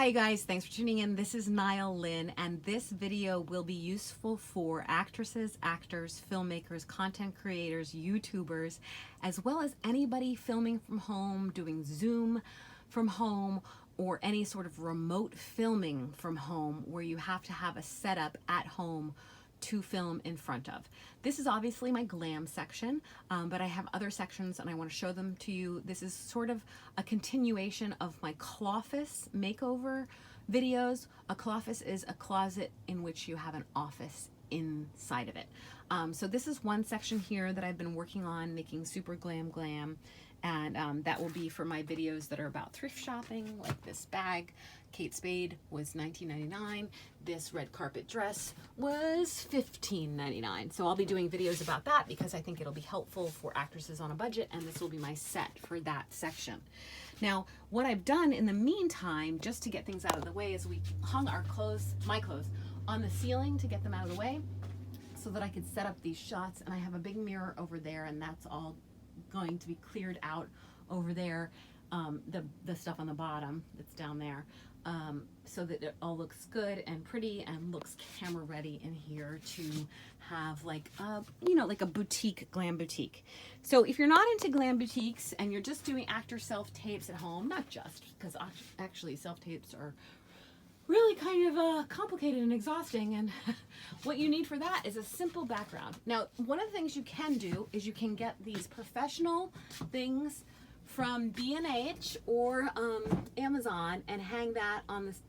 Hi guys, thanks for tuning in. This is Nyle Lynn, and this video will be useful for actresses, actors, filmmakers, content creators, YouTubers, as well as anybody filming from home, doing Zoom from home, or any sort of remote filming from home where you have to have a setup at home to film in front of. This is obviously my glam section, but I have other sections and I want to show them to you. This is sort of a continuation of my cloffice makeover videos. A cloffice is a closet in which you have an office inside of it. So this is one section here that I've been working on making super glam, and that will be for my videos that are about thrift shopping, like this bag. Kate Spade was $19.99. This red carpet dress was $15.99. So I'll be doing videos about that because I think it'll be helpful for actresses on a budget, and this will be my set for that section. Now, what I've done in the meantime, just to get things out of the way, is we hung our clothes, my clothes, on the ceiling to get them out of the way so that I could set up these shots. And I have a big mirror over there, and that's all going to be cleared out over there, the stuff on the bottom that's down there, so that it all looks good and pretty and looks camera ready in here to have like a boutique, glam boutique. So if you're not into glam boutiques and you're just doing actor self-tapes at home, not just, because actually self-tapes are really kind of complicated and exhausting, and what you need for that is a simple background. Now, one of the things you can do is you can get these professional things from B&H or Amazon and hang that on this,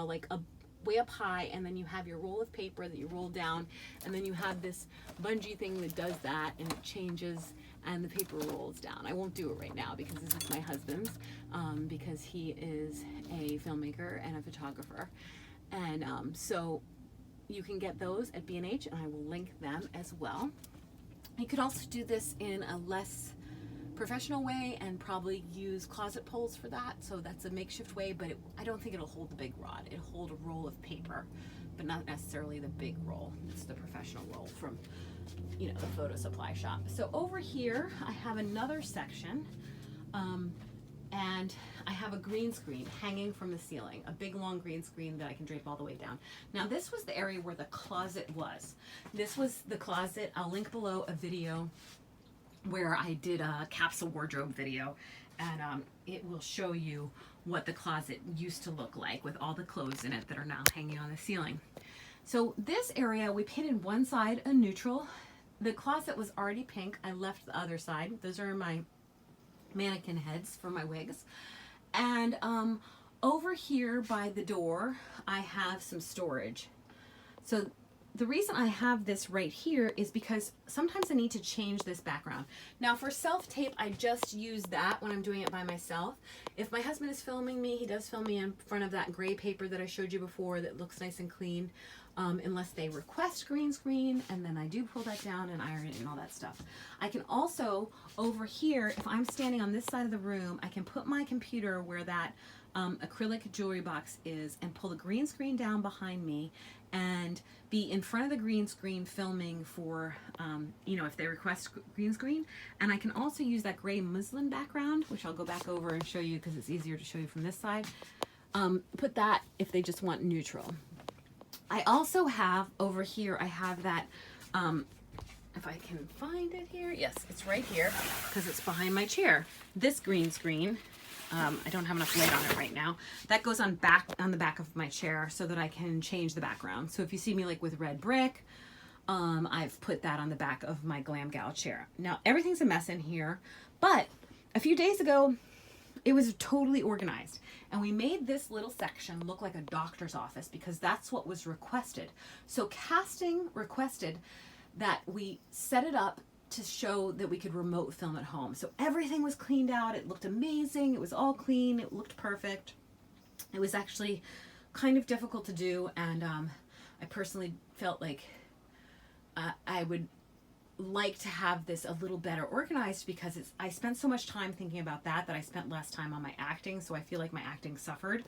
like a way up high, and then you have your roll of paper that you roll down, and then you have this bungee thing that does that, and it changes and the paper rolls down. I won't do it right now because this is my husband's, because he is a filmmaker and a photographer, and so you can get those at B&H, and I will link them as well. You could also do this in a less professional way and probably use closet poles for that. So that's a makeshift way, but I don't think it'll hold the big rod. It'll hold a roll of paper, but not necessarily the big roll. It's the professional roll from, the photo supply shop. So over here, I have another section, and I have a green screen hanging from the ceiling, a big long green screen that I can drape all the way down. Now this was the area where the closet was. This was the closet. I'll link below a video where I did a capsule wardrobe video, and it will show you what the closet used to look like with all the clothes in it that are now hanging on the ceiling. So this area, we painted one side a neutral. The closet was already pink. I left the other side. Those are my mannequin heads for my wigs. And over here by the door, I have some storage. So the reason I have this right here is because sometimes I need to change this background. Now for self-tape, I just use that when I'm doing it by myself. If my husband is filming me, he does film me in front of that gray paper that I showed you before that looks nice and clean, unless they request green screen, and then I do pull that down and iron it and all that stuff. I can also, over here, if I'm standing on this side of the room, I can put my computer where that acrylic jewelry box is and pull the green screen down behind me and be in front of the green screen filming for, if they request green screen. And I can also use that gray muslin background, which I'll go back over and show you because it's easier to show you from this side. Put that if they just want neutral. I also have over here, I have that, if I can find it here, yes, it's right here because it's behind my chair. This green screen, I don't have enough light on it right now. That goes on the back of my chair so that I can change the background. So if you see me like with red brick, I've put that on the back of my Glam Gal chair. Now everything's a mess in here, but a few days ago, it was totally organized. And we made this little section look like a doctor's office because that's what was requested. So casting requested that we set it up to show that we could remote film at home. So everything was cleaned out. It looked amazing. It was all clean. It looked perfect. It was actually kind of difficult to do, and I personally felt like I would like to have this a little better organized because I spent so much time thinking about that I spent less time on my acting, so I feel like my acting suffered.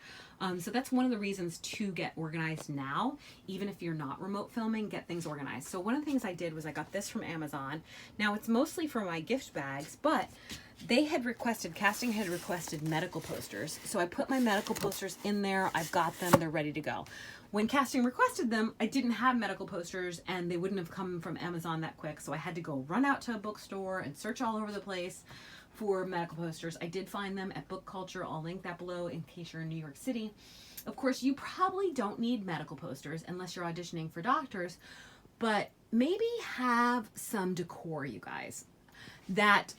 So that's one of the reasons to get organized now. Even if you're not remote filming, get things organized. So one of the things I did was I got this from Amazon. Now it's mostly for my gift bags, but they had requested, casting had requested medical posters. So I put my medical posters in there. I've got them. They're ready to go. When casting requested them, I didn't have medical posters and they wouldn't have come from Amazon that quick. So I had to go run out to a bookstore and search all over the place for medical posters. I did find them at Book Culture. I'll link that below in case you're in New York City. Of course, you probably don't need medical posters unless you're auditioning for doctors, but maybe have some decor, you guys, that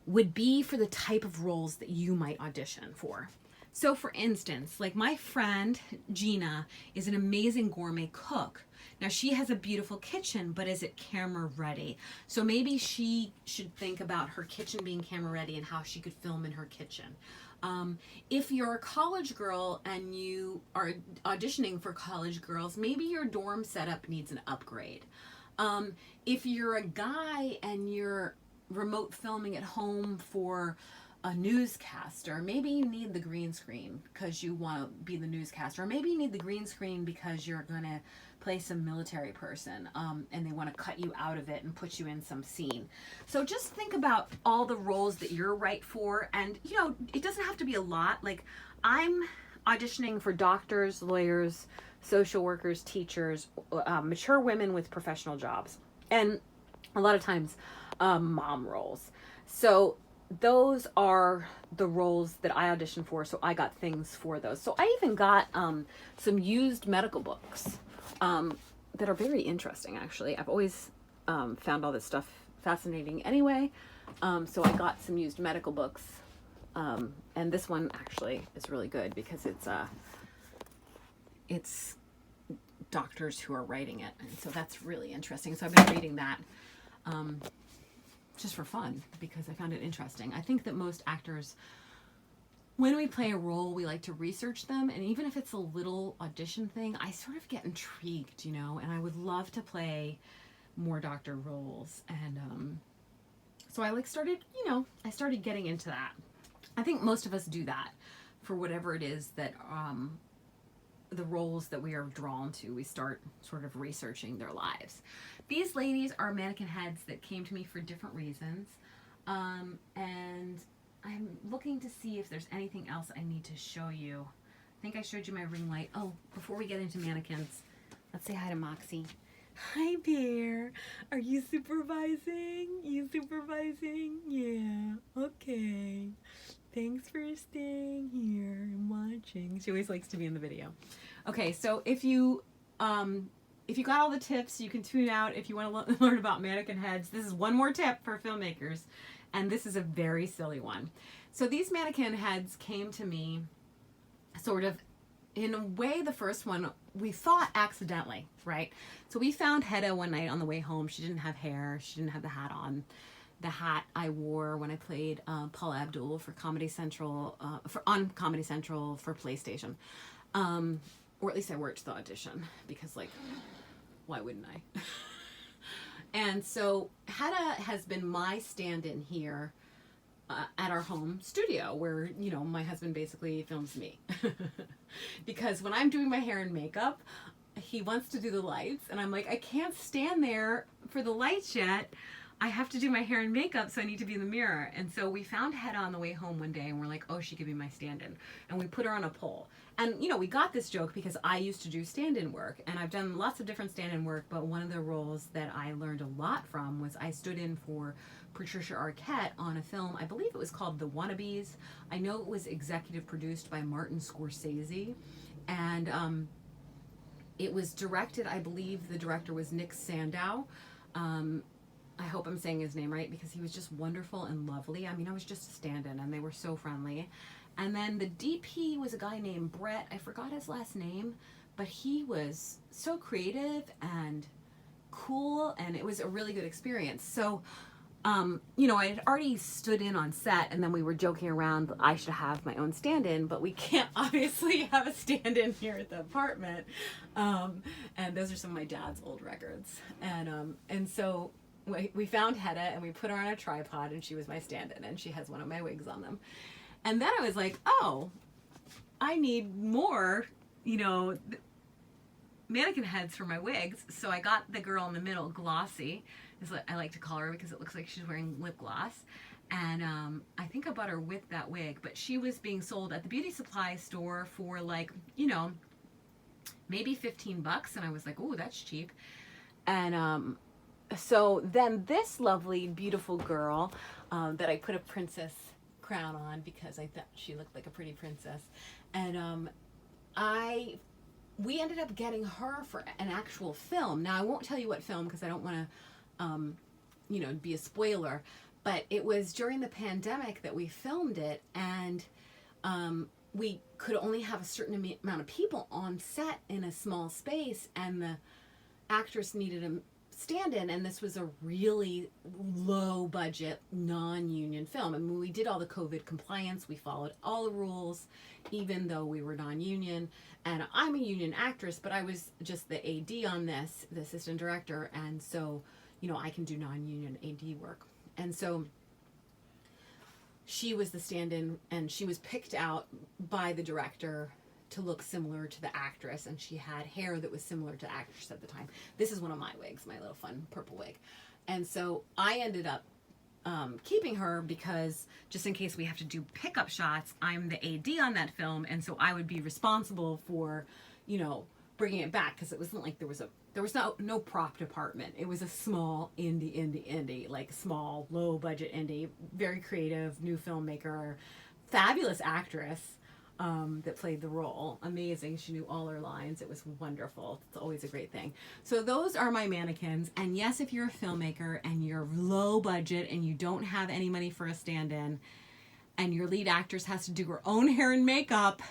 would be for the type of roles that you might audition for. So for instance, like my friend Gina is an amazing gourmet cook. Now she has a beautiful kitchen, but is it camera ready? So maybe she should think about her kitchen being camera ready and how she could film in her kitchen. If you're a college girl and you are auditioning for college girls, maybe your dorm setup needs an upgrade. If you're a guy and you're remote filming at home for a newscaster, maybe you need the green screen because you want to be the newscaster, or maybe you need the green screen because you're going to play some military person and they want to cut you out of it and put you in some scene. So just think about all the roles that you're right for, and you know, it doesn't have to be a lot. Like I'm auditioning for doctors, lawyers, social workers, teachers, mature women with professional jobs, and a lot of times mom roles. So those are the roles that I auditioned for, so I got things for those. So I even got some used medical books that are very interesting, actually. I've always found all this stuff fascinating anyway. So I got some used medical books, and this one actually is really good because it's doctors who are writing it, and so that's really interesting. So I've been reading that just for fun because I found it interesting. I think that most actors, when we play a role, we like to research them, and even if it's a little audition thing, I sort of get intrigued, you know, and I would love to play more doctor roles. And so I started getting into that. I think most of us do that for whatever it is that the roles that we are drawn to. We start sort of researching their lives. These ladies are mannequin heads that came to me for different reasons, and I'm looking to see if there's anything else I need to show you. I think I showed you my ring light. Oh, before we get into mannequins, let's say hi to Moxie. Hi, Bear. Are you supervising? You supervising? Yeah. Okay. Thanks for staying here and watching. She always likes to be in the video. Okay, so if you got all the tips, you can tune out. If you want to learn about mannequin heads, this is one more tip for filmmakers, and this is a very silly one. So these mannequin heads came to me sort of, in a way, the first one we thought accidentally, right? So we found Hedda one night on the way home. She didn't have hair. She didn't have the hat on. The hat I wore when I played Paula Abdul for Comedy Central, on Comedy Central for PlayStation. Or at least I wore it to the audition because, like, why wouldn't I? And so Hedda has been my stand-in here at our home studio where, you know, my husband basically films me. Because when I'm doing my hair and makeup, he wants to do the lights, and I'm like, I can't stand there for the lights yet. I have to do my hair and makeup, so I need to be in the mirror. And so we found Hedda on the way home one day, and we're like, oh, she could be my stand-in. And we put her on a pole. And, you know, we got this joke because I used to do stand-in work, and I've done lots of different stand-in work, but one of the roles that I learned a lot from was I stood in for Patricia Arquette on a film, I believe it was called The Wannabes. I know it was executive produced by Martin Scorsese, and it was directed, I believe the director was Nick Sandow. I hope I'm saying his name right because he was just wonderful and lovely. I mean, I was just a stand-in and they were so friendly. And then the DP was a guy named Brett. I forgot his last name, but he was so creative and cool, and it was a really good experience. So, you know, I had already stood in on set, and then we were joking around that I should have my own stand-in, but we can't obviously have a stand-in here at the apartment. And those are some of my dad's old records. And so we found Hedda, and we put her on a tripod, and she was my stand-in, and she has one of my wigs on them. And then I was like, oh, I need more, you know, mannequin heads for my wigs. So I got the girl in the middle, Glossy, is what I like to call her because it looks like she's wearing lip gloss. And I think I bought her with that wig, but she was being sold at the beauty supply store for like, you know, maybe 15 bucks. And I was like, oh, that's cheap. And so then this lovely, beautiful girl that I put a princess crown on because I thought she looked like a pretty princess. And we ended up getting her for an actual film. Now, I won't tell you what film because I don't want to, you know, be a spoiler. But it was during the pandemic that we filmed it, and we could only have a certain amount of people on set in a small space, and the actress needed a stand-in, and this was a really low budget non-union film. And when we did all the COVID compliance, we followed all the rules, even though we were non-union. And I'm a union actress, but I was just the AD on this, the assistant director, and so, you know, I can do non-union AD work. And so she was the stand-in, and she was picked out by the director to look similar to the actress, and she had hair that was similar to the actress at the time. This is one of my wigs, my little fun purple wig. And so I ended up keeping her because just in case we have to do pickup shots, I'm the AD on that film, and so I would be responsible for, you know, bringing it back, because it wasn't like there was no prop department. It was a small indie, like small, low budget indie, very creative, new filmmaker, fabulous actress that played the role. Amazing. She knew all her lines. It was wonderful. It's always a great thing. So those are my mannequins. And yes, if you're a filmmaker and you're low budget and you don't have any money for a stand-in, and your lead actress has to do her own hair and makeup,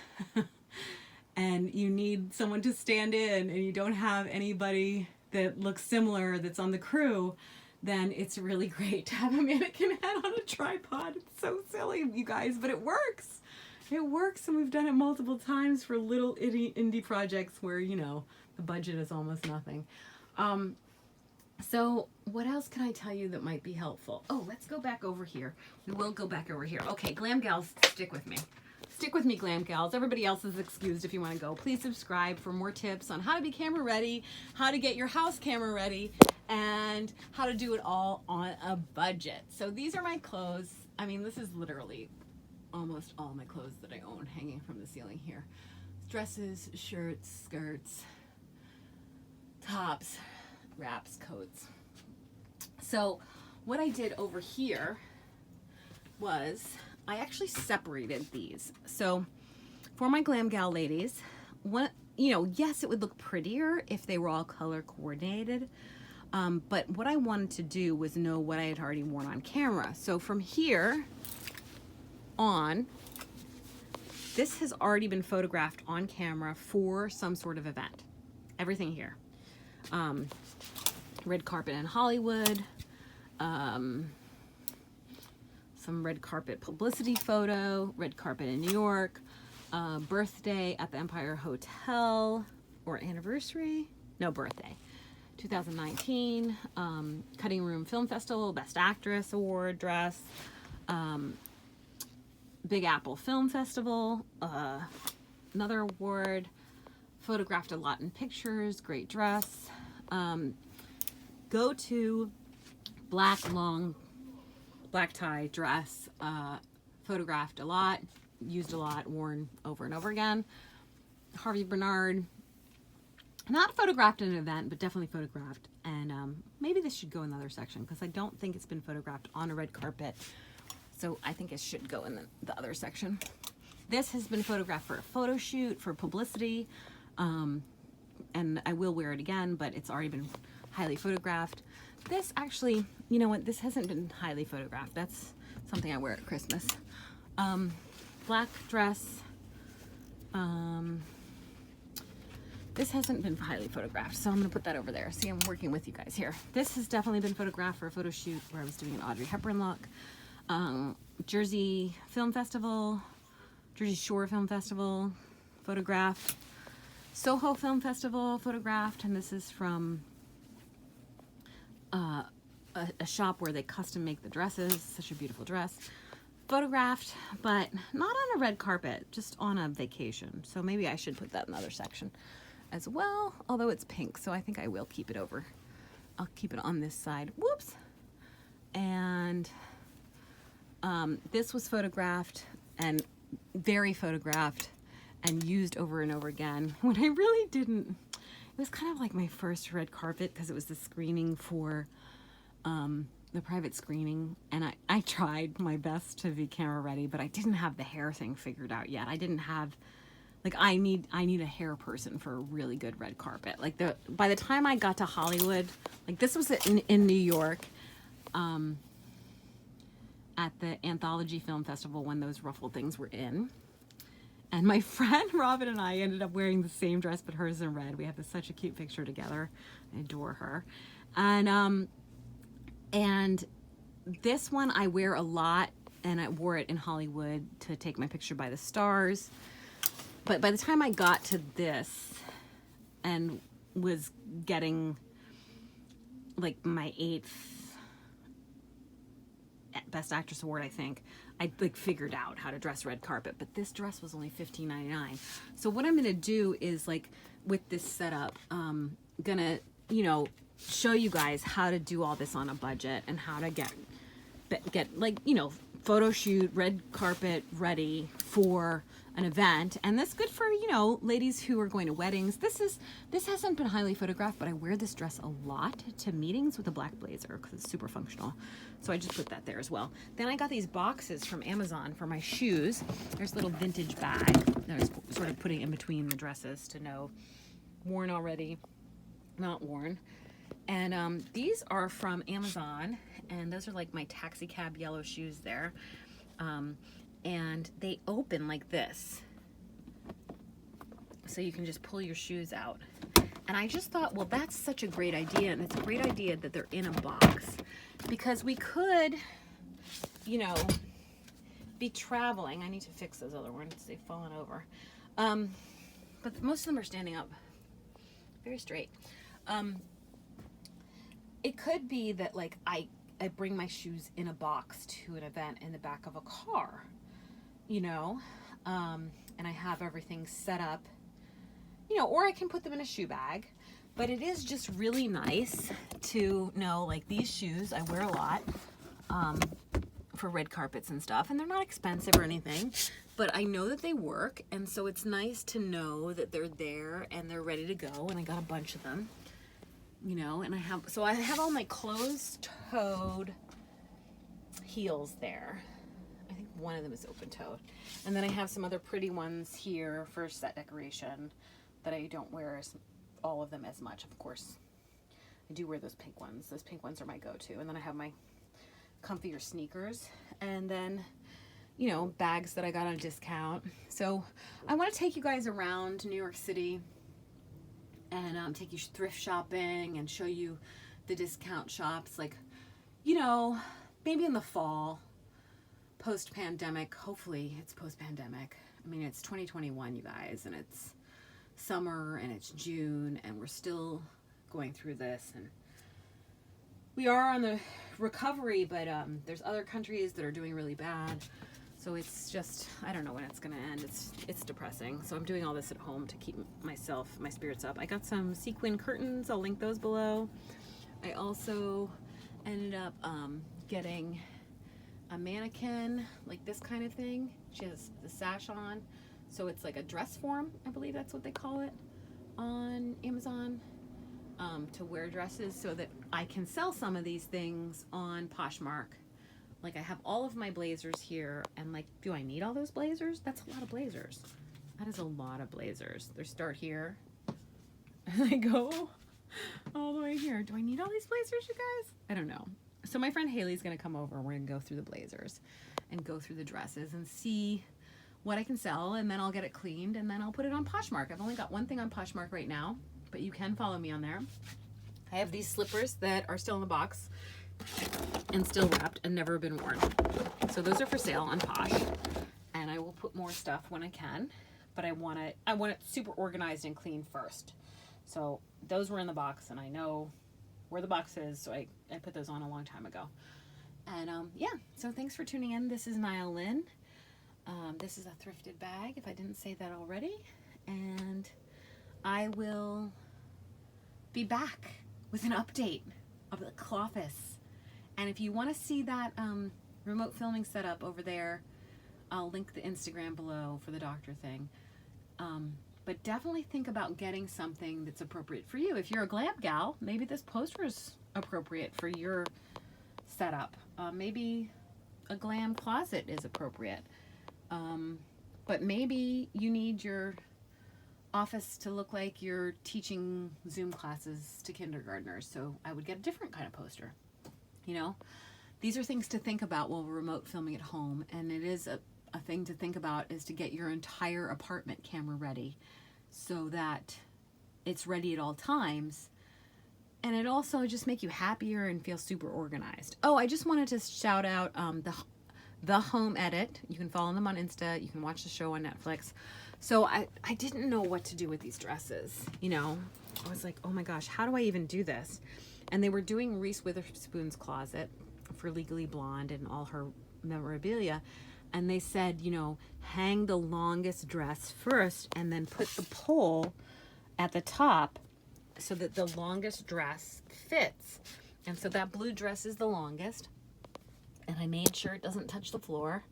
and you need someone to stand in, and you don't have anybody that looks similar that's on the crew, then it's really great to have a mannequin head on a tripod. It's so silly, you guys, but it works. It works, and we've done it multiple times for little indie projects where, you know, the budget is almost nothing. So what else can I tell you that might be helpful? Oh, let's go back over here. We will go back over here. Okay, Glam Gals, stick with me. Stick with me, Glam Gals. Everybody else is excused if you want to go. Please subscribe for more tips on how to be camera ready, how to get your house camera ready, and how to do it all on a budget. So these are my clothes. I mean, this is literally almost all my clothes that I own hanging from the ceiling here. Dresses, shirts, skirts, tops, wraps, coats. So what I did over here was I actually separated these. So for my Glam Gal ladies, yes, it would look prettier if they were all color coordinated. But what I wanted to do was know what I had already worn on camera. So from here on, this has already been photographed on camera for some sort of event. Everything here. Red carpet in Hollywood, some red carpet publicity photo, red carpet in New York, birthday at the Empire Hotel, or anniversary, no, birthday, 2019, Cutting Room Film Festival, Best Actress Award dress, Big Apple Film Festival, another award, photographed a lot in pictures, great dress, go to black long black tie dress, photographed a lot, used a lot, worn over and over again. Harvey Bernard, not photographed in an event, but definitely photographed. And maybe this should go in another section because I don't think it's been photographed on a red carpet. So I think it should go in the other section. This has been photographed for a photo shoot, for publicity. And I will wear it again, but it's already been highly photographed. This actually, you know what, this hasn't been highly photographed. That's something I wear at Christmas. Black dress. This hasn't been highly photographed, so I'm gonna put that over there. See, I'm working with you guys here. This has definitely been photographed for a photo shoot where I was doing an Audrey Hepburn look. Jersey Film Festival, Jersey Shore Film Festival, photographed. Soho Film Festival, photographed, and this is from a shop where they custom make the dresses. Such a beautiful dress. Photographed, but not on a red carpet, just on a vacation. So maybe I should put that in the other section as well, although it's pink, so I think I will keep it over. I'll keep it on this side. Whoops. And This was photographed and very photographed and used over and over again when I really didn't. It was kind of like my first red carpet because it was the screening for the private screening, and I tried my best to be camera ready, but I didn't have the hair thing figured out yet. I didn't have, like, I need a hair person for a really good red carpet. Like, by the time I got to Hollywood, like, this was in New York, at the Anthology Film Festival when those ruffled things were in. And my friend Robin and I ended up wearing the same dress, but hers in red. We have such a cute picture together. I adore her. And this one I wear a lot, and I wore it in Hollywood to take my picture by the stars. But by the time I got to this and was getting like my 8th Best Actress Award, I think, I like figured out how to dress red carpet. But this dress was only $15.99. So what I'm gonna do is, like, with this setup, gonna, you know, show you guys how to do all this on a budget and how to get like, you know, photo shoot, red carpet ready for an event. And that's good for, you know, ladies who are going to weddings. This hasn't been highly photographed, but I wear this dress a lot to meetings with a black blazer because it's super functional. So I just put that there as well. Then I got these boxes from Amazon for my shoes. There's a little vintage bag that I was sort of putting in between the dresses to know worn already, not worn. And these are from Amazon, and those are like my taxi cab yellow shoes there. And they open like this, so you can just pull your shoes out. And I just thought, well, that's such a great idea, and it's a great idea that they're in a box, because we could, you know, be traveling. I need to fix those other ones, they've fallen over. But most of them are standing up very straight. It could be that, like, I bring my shoes in a box to an event in the back of a car, you know, and I have everything set up, you know, or I can put them in a shoe bag. But it is just really nice to know, like, these shoes I wear a lot for red carpets and stuff, and they're not expensive or anything, but I know that they work, and so it's nice to know that they're there and they're ready to go. And I got a bunch of them, you know, and I have all my closed-toed heels there. I think one of them is open-toed. And then I have some other pretty ones here for set decoration that I don't wear all of them as much. Of course, I do wear those pink ones. Those pink ones are my go-to. And then I have my comfier sneakers. And then, you know, bags that I got on a discount. So I want to take you guys around New York City and take you thrift shopping and show you the discount shops, like, you know, maybe in the fall, post-pandemic. Hopefully it's post-pandemic. I mean, it's 2021, you guys, and it's summer and it's June and we're still going through this, and we are on the recovery, but there's other countries that are doing really bad. So it's just, I don't know when it's going to end. It's depressing. So I'm doing all this at home to keep my spirits up. I got some sequin curtains. I'll link those below. I also ended up getting a mannequin, like this kind of thing. She has the sash on. So it's like a dress form, I believe that's what they call it on Amazon, to wear dresses, so that I can sell some of these things on Poshmark. Like, I have all of my blazers here, and, like, do I need all those blazers? That's a lot of blazers. That is a lot of blazers. They start here, and they go all the way here. Do I need all these blazers, you guys? I don't know. So my friend Haley's going to come over, and we're going to go through the blazers and go through the dresses and see what I can sell, and then I'll get it cleaned, and then I'll put it on Poshmark. I've only got one thing on Poshmark right now, but you can follow me on there. I have these slippers that are still in the box and still wrapped and never been worn. So those are for sale on Posh, and I will put more stuff when I can, but I want it super organized and clean first. So those were in the box, and I know where the box is, so I put those on a long time ago. And yeah, so thanks for tuning in. This is Nyle Lynn. This is a thrifted bag, if I didn't say that already, and I will be back with an update of the Cloffice. And if you want to see that remote filming setup over there. I'll link the Instagram below for the doctor thing. But definitely think about getting something that's appropriate for you. If you're a glam gal, maybe this poster is appropriate for your setup. Maybe a glam closet is appropriate. But maybe you need your office to look like you're teaching Zoom classes to kindergartners. So I would get a different kind of poster. You know, these are things to think about while we're remote filming at home. And it is a thing to think about is to get your entire apartment camera ready so that it's ready at all times. And it also just make you happier and feel super organized. Oh, I just wanted to shout out the Home Edit. You can follow them on Insta. You can watch the show on Netflix. So I didn't know what to do with these dresses. You know, I was like, oh my gosh, how do I even do this? And they were doing Reese Witherspoon's closet for Legally Blonde and all her memorabilia. And they said, you know, hang the longest dress first and then put the pole at the top so that the longest dress fits. And so that blue dress is the longest. And I made sure it doesn't touch the floor.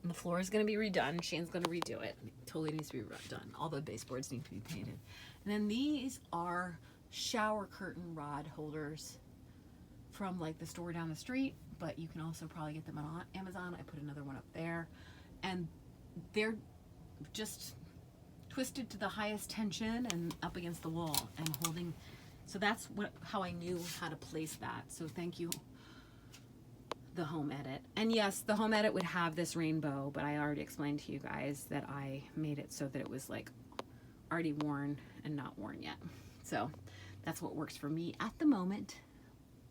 And the floor is going to be redone. Shane's going to redo it. It totally needs to be redone. All the baseboards need to be painted. And then these are shower curtain rod holders from like the store down the street, but you can also probably get them on Amazon. I put another one up there, and they're just twisted to the highest tension and up against the wall and holding. So that's how I knew how to place that. So thank you, the Home Edit. And yes, the Home Edit would have this rainbow, but I already explained to you guys that I made it so that it was like already worn and not worn yet. So that's what works for me at the moment.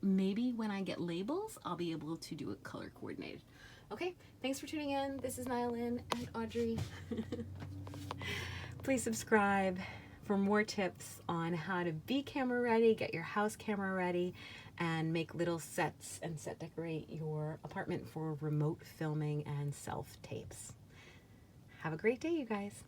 Maybe when I get labels, I'll be able to do it color coordinated. Okay, thanks for tuning in. This is Nyle Lynn and Audrey. Please subscribe for more tips on how to be camera ready, get your house camera ready, and make little sets and set decorate your apartment for remote filming and self tapes. Have a great day, you guys.